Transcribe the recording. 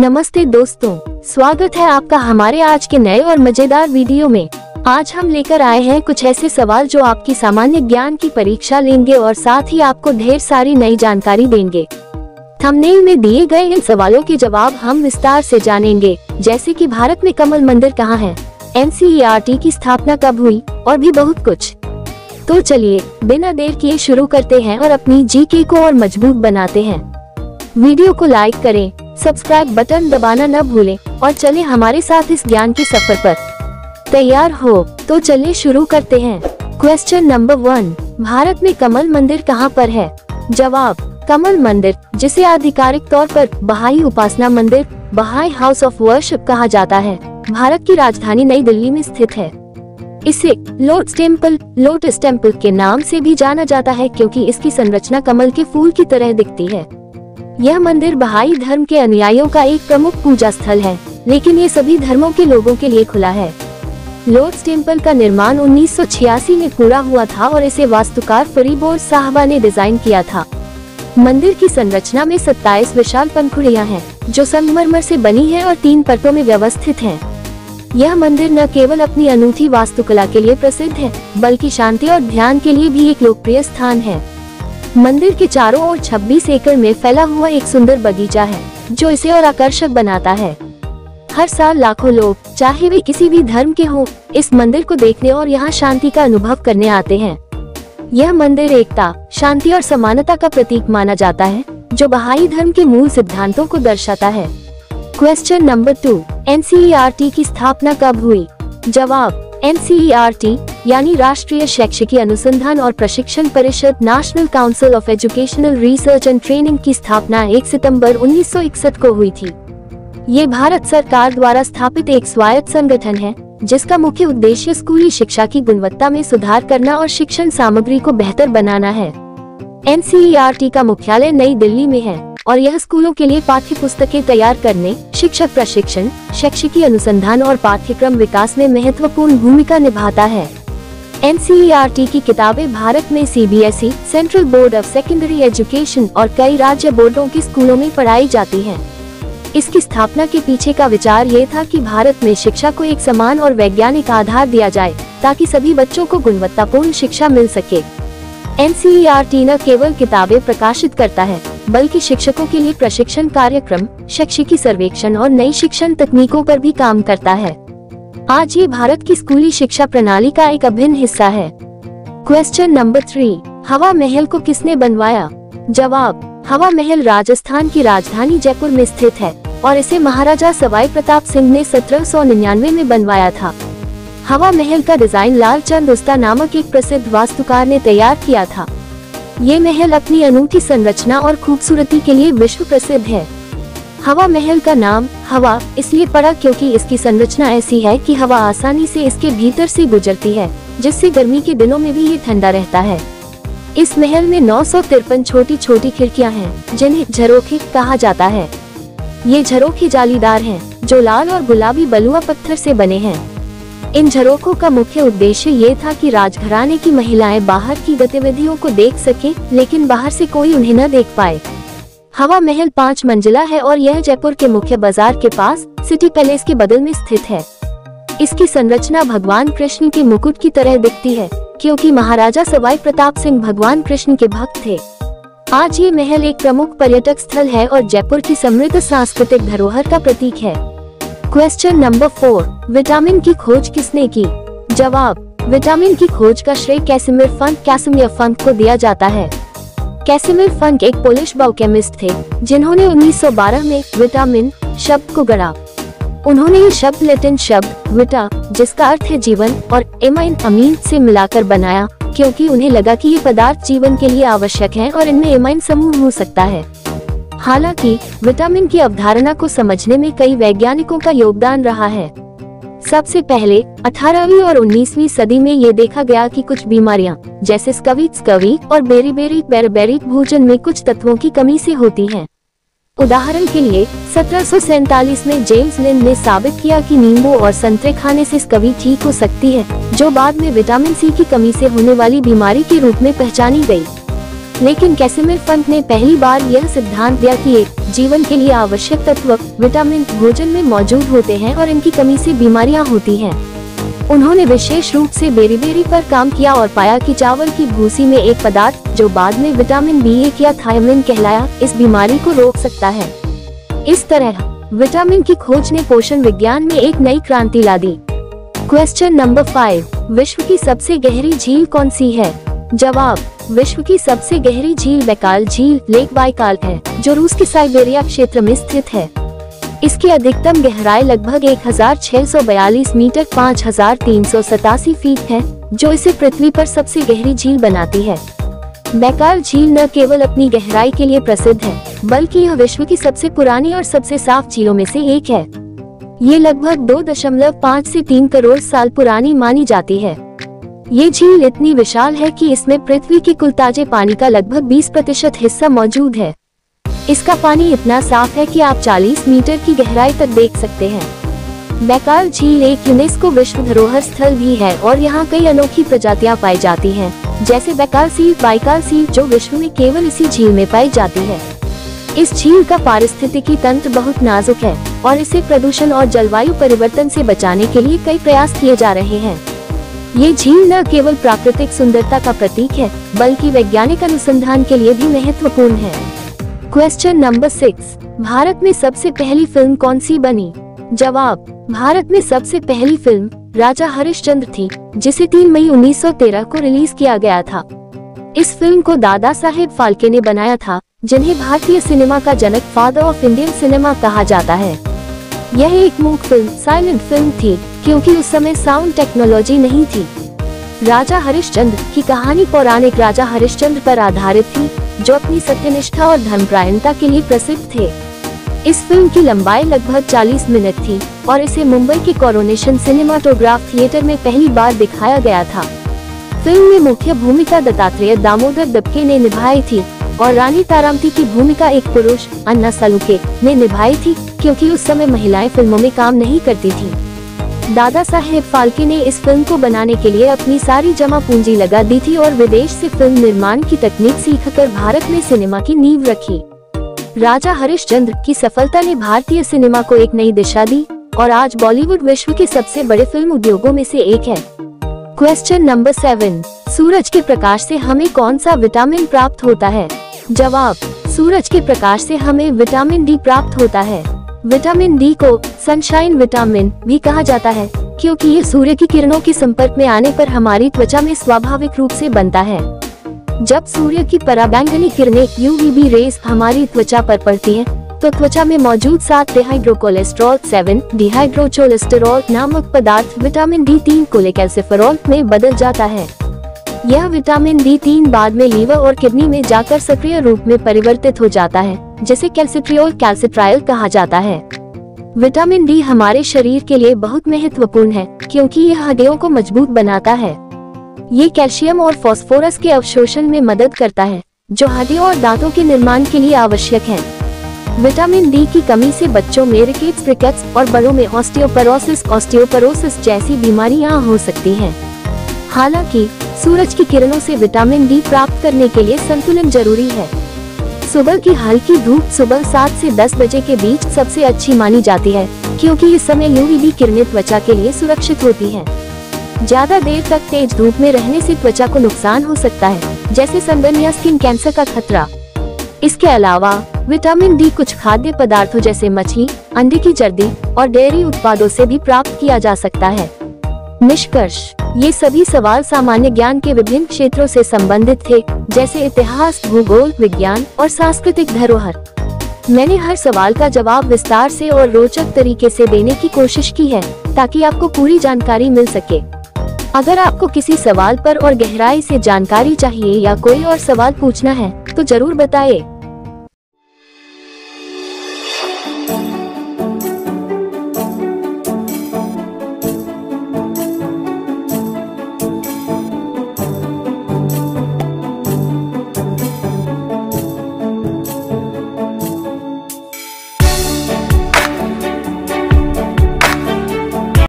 नमस्ते दोस्तों, स्वागत है आपका हमारे आज के नए और मजेदार वीडियो में। आज हम लेकर आए हैं कुछ ऐसे सवाल जो आपकी सामान्य ज्ञान की परीक्षा लेंगे और साथ ही आपको ढेर सारी नई जानकारी देंगे। थंबनेल में दिए गए इन सवालों के जवाब हम विस्तार से जानेंगे, जैसे कि भारत में कमल मंदिर कहाँ है, NCERT की स्थापना कब हुई और भी बहुत कुछ। तो चलिए बिना देर किए शुरू करते हैं और अपनी जीके को और मजबूत बनाते हैं। वीडियो को लाइक करें, सब्सक्राइब बटन दबाना न भूलें और चलें हमारे साथ इस ज्ञान के सफर पर। तैयार हो तो चलिए शुरू करते हैं। क्वेश्चन नंबर 1, भारत में कमल मंदिर कहाँ पर है? जवाब, कमल मंदिर, जिसे आधिकारिक तौर पर बहाई उपासना मंदिर, बहाई हाउस ऑफ वर्शिप कहा जाता है, भारत की राजधानी नई दिल्ली में स्थित है। इसे लोटस टेम्पल के नाम से भी जाना जाता है क्योंकि इसकी संरचना कमल के फूल की तरह दिखती है। यह मंदिर बहाई धर्म के अनुयायियों का एक प्रमुख पूजा स्थल है, लेकिन ये सभी धर्मों के लोगों के लिए खुला है। लोटस टेम्पल का निर्माण 1986 में पूरा हुआ था और इसे वास्तुकार फरीबोर साहबा ने डिजाइन किया था। मंदिर की संरचना में 27 विशाल पंखुड़ियां हैं, जो संगमरमर से बनी है और 3 परतों में व्यवस्थित हैं। यह मंदिर न केवल अपनी अनूठी वास्तुकला के लिए प्रसिद्ध है, बल्कि शांति और ध्यान के लिए भी एक लोकप्रिय स्थान है। मंदिर के चारों ओर 26 एकड़ में फैला हुआ एक सुंदर बगीचा है, जो इसे और आकर्षक बनाता है। हर साल लाखों लोग, चाहे वे किसी भी धर्म के हों, इस मंदिर को देखने और यहाँ शांति का अनुभव करने आते हैं। यह मंदिर एकता, शांति और समानता का प्रतीक माना जाता है, जो बहाई धर्म के मूल सिद्धांतों को दर्शाता है। क्वेश्चन नंबर 2, NCERT की स्थापना कब हुई? जवाब, NCERT यानी राष्ट्रीय शैक्षिकी अनुसंधान और प्रशिक्षण परिषद, national council of educational research and training की स्थापना 1 सितंबर 1961 को हुई थी। ये भारत सरकार द्वारा स्थापित एक स्वायत्त संगठन है, जिसका मुख्य उद्देश्य स्कूली शिक्षा की गुणवत्ता में सुधार करना और शिक्षण सामग्री को बेहतर बनाना है। NCERT का मुख्यालय नई दिल्ली में है और यह स्कूलों के लिए पाठ्य पुस्तकें तैयार करने, शिक्षक प्रशिक्षण, शैक्षिकी अनुसंधान और पाठ्यक्रम विकास में महत्वपूर्ण भूमिका निभाता है। NCERT की किताबें भारत में CBSE, central board of secondary education और कई राज्य बोर्डों के स्कूलों में पढ़ाई जाती हैं। इसकी स्थापना के पीछे का विचार ये था कि भारत में शिक्षा को एक समान और वैज्ञानिक आधार दिया जाए, ताकि सभी बच्चों को गुणवत्तापूर्ण शिक्षा मिल सके। NCERT न केवल किताबें प्रकाशित करता है, बल्कि शिक्षकों के लिए प्रशिक्षण कार्यक्रम, शैक्षिकी सर्वेक्षण और नई शिक्षण तकनीकों पर भी काम करता है। आज ये भारत की स्कूली शिक्षा प्रणाली का एक अभिन्न हिस्सा है। क्वेश्चन नंबर 3, हवा महल को किसने बनवाया? जवाब, हवा महल राजस्थान की राजधानी जयपुर में स्थित है और इसे महाराजा सवाई प्रताप सिंह ने 1799 में बनवाया था। हवा महल का डिजाइन लाल चंद उस्ता नामक एक प्रसिद्ध वास्तुकार ने तैयार किया था। ये महल अपनी अनूठी संरचना और खूबसूरती के लिए विश्व प्रसिद्ध है। हवा महल का नाम हवा इसलिए पड़ा क्योंकि इसकी संरचना ऐसी है कि हवा आसानी से इसके भीतर से गुजरती है, जिससे गर्मी के दिनों में भी ये ठंडा रहता है। इस महल में 953 छोटी छोटी खिड़कियां हैं, जिन्हें झरोखे कहा जाता है। ये झरोखे जालीदार हैं, जो लाल और गुलाबी बलुआ पत्थर से बने हैं। इन झरोखों का मुख्य उद्देश्य ये था कि राजघराने की महिलाएं बाहर की गतिविधियों को देख सके, लेकिन बाहर से कोई उन्हें न देख पाए। हवा महल 5 मंजिला है और यह जयपुर के मुख्य बाजार के पास सिटी पैलेस के बगल में स्थित है। इसकी संरचना भगवान कृष्ण के मुकुट की तरह दिखती है, क्योंकि महाराजा सवाई प्रताप सिंह भगवान कृष्ण के भक्त थे। आज ये महल एक प्रमुख पर्यटक स्थल है और जयपुर की समृद्ध सांस्कृतिक धरोहर का प्रतीक है। क्वेश्चन नंबर 4, विटामिन की खोज किसने की? जवाब, विटामिन की खोज का श्रेय कैसिमिर फंक को दिया जाता है। कैसिमिर फंक एक पोलिश बायोकेमिस्ट थे, जिन्होंने 1912 में विटामिन शब्द को गढ़ा। उन्होंने ये शब्द लैटिन शब्द विटा, जिसका अर्थ है जीवन, और अमीन से मिलाकर बनाया, क्योंकि उन्हें लगा कि ये पदार्थ जीवन के लिए आवश्यक हैं और इनमें एमाइन समूह हो सकता है। हालांकि विटामिन की अवधारणा को समझने में कई वैज्ञानिकों का योगदान रहा है। सबसे पहले 18वीं और 19वीं सदी में ये देखा गया कि कुछ बीमारियां, जैसे स्कवी और बेरीबेरिक भोजन में कुछ तत्वों की कमी से होती हैं। उदाहरण के लिए 1747 में जेम्स लिंड ने साबित किया कि नींबू और संतरे खाने से स्कवी ठीक हो सकती है, जो बाद में विटामिन C की कमी से होने वाली बीमारी के रूप में पहचानी गई। लेकिन कैसिमिर फंट ने पहली बार यह सिद्धांत दिया कि जीवन के लिए आवश्यक तत्व विटामिन भोजन में मौजूद होते हैं और इनकी कमी से बीमारियां होती हैं। उन्होंने विशेष रूप से बेरीबेरी पर काम किया और पाया कि चावल की भूसी में एक पदार्थ जो बाद में विटामिन B1 या थायमिन कहलाया, इस बीमारी को रोक सकता है। इस तरह विटामिन की खोज ने पोषण विज्ञान में एक नई क्रांति ला दी। क्वेश्चन नंबर 5, विश्व की सबसे गहरी झील कौन सी है? जवाब, विश्व की सबसे गहरी झील बैकाल झील लेक बाइकाल है, जो रूस के साइबेरिया क्षेत्र में स्थित है। इसकी अधिकतम गहराई लगभग 1642 मीटर 5387 फीट है, जो इसे पृथ्वी पर सबसे गहरी झील बनाती है। बैकाल झील न केवल अपनी गहराई के लिए प्रसिद्ध है, बल्कि यह विश्व की सबसे पुरानी और सबसे साफ झीलों में से एक है। ये लगभग 2.5 से 3 करोड़ साल पुरानी मानी जाती है। ये झील इतनी विशाल है कि इसमें पृथ्वी के कुल ताजे पानी का लगभग 20% हिस्सा मौजूद है। इसका पानी इतना साफ है कि आप 40 मीटर की गहराई तक देख सकते हैं। बैकाल झील एक यूनेस्को विश्व धरोहर स्थल भी है और यहाँ कई अनोखी प्रजातियां पाई जाती हैं, जैसे बैकाल सील, बाइकाल सील, जो विश्व में केवल इसी झील में पाई जाती है। इस झील का पारिस्थितिकी तंत्र बहुत नाजुक है और इसे प्रदूषण और जलवायु परिवर्तन से बचाने के लिए कई प्रयास किए जा रहे हैं। ये झील न केवल प्राकृतिक सुंदरता का प्रतीक है, बल्कि वैज्ञानिक अनुसंधान के लिए भी महत्वपूर्ण है। क्वेश्चन नंबर 6, भारत में सबसे पहली फिल्म कौन सी बनी? जवाब, भारत में सबसे पहली फिल्म राजा हरिश्चंद्र थी, जिसे 3 मई 1913 को रिलीज किया गया था। इस फिल्म को दादा साहेब फाल्के ने बनाया था, जिन्हें भारतीय सिनेमा का जनक, फादर ऑफ इंडियन सिनेमा कहा जाता है। यह एक मूक फिल्म, साइलेंट फिल्म थी, क्योंकि उस समय साउंड टेक्नोलॉजी नहीं थी। राजा हरिश्चंद्र की कहानी पौराणिक राजा हरिश्चंद्र पर आधारित थी, जो अपनी सत्यनिष्ठा और धर्मपरायणता के लिए प्रसिद्ध थे। इस फिल्म की लंबाई लगभग 40 मिनट थी और इसे मुंबई के कोरोनेशन सिनेमाटोग्राफ थिएटर में पहली बार दिखाया गया था। फिल्म में मुख्य भूमिका दत्तात्रेय दामोदर दबके ने निभाई थी और रानी तारामती की भूमिका एक पुरुष, अन्ना सलूके, ने निभाई थी, क्योंकि उस समय महिलाएं फिल्मों में काम नहीं करती थी। दादा साहेब फाल्के ने इस फिल्म को बनाने के लिए अपनी सारी जमा पूंजी लगा दी थी और विदेश से फिल्म निर्माण की तकनीक सीखकर भारत में सिनेमा की नींव रखी। राजा हरिश्चंद्र की सफलता ने भारतीय सिनेमा को एक नई दिशा दी और आज बॉलीवुड विश्व के सबसे बड़े फिल्म उद्योगों में से एक है। क्वेश्चन नंबर 7, सूरज के प्रकाश से हमें कौन सा विटामिन प्राप्त होता है? जवाब, सूरज के प्रकाश से हमें विटामिन डी प्राप्त होता है। विटामिन डी को सनशाइन विटामिन भी कहा जाता है, क्योंकि ये सूर्य की किरणों के संपर्क में आने पर हमारी त्वचा में स्वाभाविक रूप से बनता है। जब सूर्य की पराबैंगनी किरणें UVB रेज हमारी त्वचा पर पड़ती हैं, तो त्वचा में मौजूद 7 डिहाइड्रोकोलेस्ट्रॉल 7 डिहाइड्रोचोलेस्टेरॉल नामक पदार्थ विटामिन D3 कोलेकैल्सिफेरॉल में बदल जाता है। यह विटामिन D3 बाद में लीवर और किडनी में जाकर सक्रिय रूप में परिवर्तित हो जाता है, जिसे कैल्सिट्रियोल कैल्सिट्रायल कहा जाता है। विटामिन डी हमारे शरीर के लिए बहुत महत्वपूर्ण है, क्योंकि यह हड्डियों को मजबूत बनाता है। ये कैल्शियम और फास्फोरस के अवशोषण में मदद करता है, जो हड्डियों और दांतों के निर्माण के लिए आवश्यक है। विटामिन डी की कमी से बच्चों में रिकेट्स, रिकेट्स और बड़ों में ऑस्टियोपोरोसिस जैसी बीमारियां हो सकती हैं। हालांकि सूरज की किरणों से विटामिन डी प्राप्त करने के लिए संतुलन जरूरी है। सुबह की हल्की धूप सुबह 7 से 10 बजे के बीच सबसे अच्छी मानी जाती है, क्योंकि इस समय UVB किरणें त्वचा के लिए सुरक्षित होती हैं। ज्यादा देर तक तेज धूप में रहने से त्वचा को नुकसान हो सकता है, जैसे सनबर्न या स्किन कैंसर का खतरा। इसके अलावा विटामिन डी कुछ खाद्य पदार्थों जैसे मछली, अंडे की जर्दी और डेयरी उत्पादों से भी प्राप्त किया जा सकता है। निष्कर्ष, ये सभी सवाल सामान्य ज्ञान के विभिन्न क्षेत्रों से संबंधित थे, जैसे इतिहास, भूगोल, विज्ञान और सांस्कृतिक धरोहर। मैंने हर सवाल का जवाब विस्तार से और रोचक तरीके से देने की कोशिश की है, ताकि आपको पूरी जानकारी मिल सके। अगर आपको किसी सवाल पर और गहराई से जानकारी चाहिए या कोई और सवाल पूछना है, तो जरूर बताएं।